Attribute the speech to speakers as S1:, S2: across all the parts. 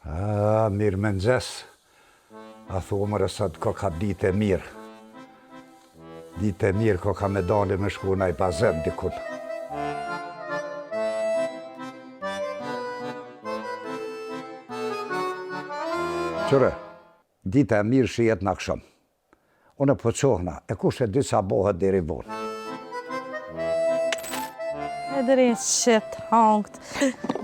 S1: Mirë me nëgjes. A thomër e sot ko ka ditë e mirë. Ditë e mirë ko ka me dali me shku në i bazen dikun. Qëre, ditë e mirë shijet në akshëm. Unë po qohna, e kush e di sa bohet deri vonë.
S2: E deri shit hangt,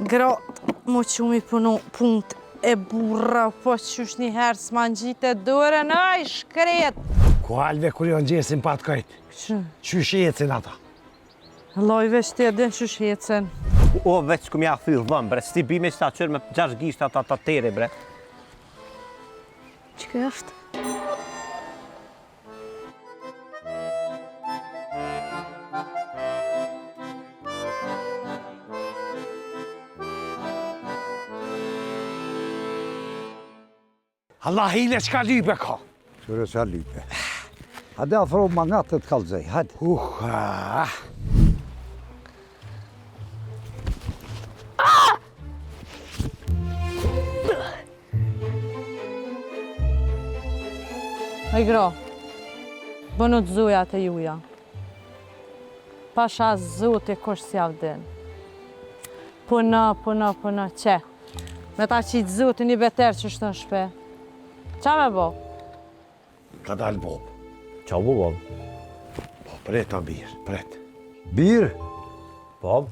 S2: gratë, mu që mi punu punët e burra, po qysh një herë s'ma në gjitë e dore, nëj, shkret.
S3: Ku halve kur jo në gjesin pat kajtë?
S2: Që?
S3: Qysh ecin ata?
S2: Lojve që din qysh hecen.
S4: O, veç ku mja thyrë dhëmë, bre, sti bime që ta qërë me 6 gisht ata të tere, bre.
S2: Që kjo është?
S3: Allah hile qka lype ka?
S1: Qëre qa lype. Hade afro ma nga të kalzej, hade.
S2: Oj gro, bënu të zuja të juja. Pasha zuti kush si avdin. Puna, që? Me ta qitë zuti një beter që shtë në shpe. Qa me bo?
S3: Ka dalë bob.
S4: Qa bu, bob?
S3: Po, pret a birë, pret.
S1: Birë?
S4: Bob?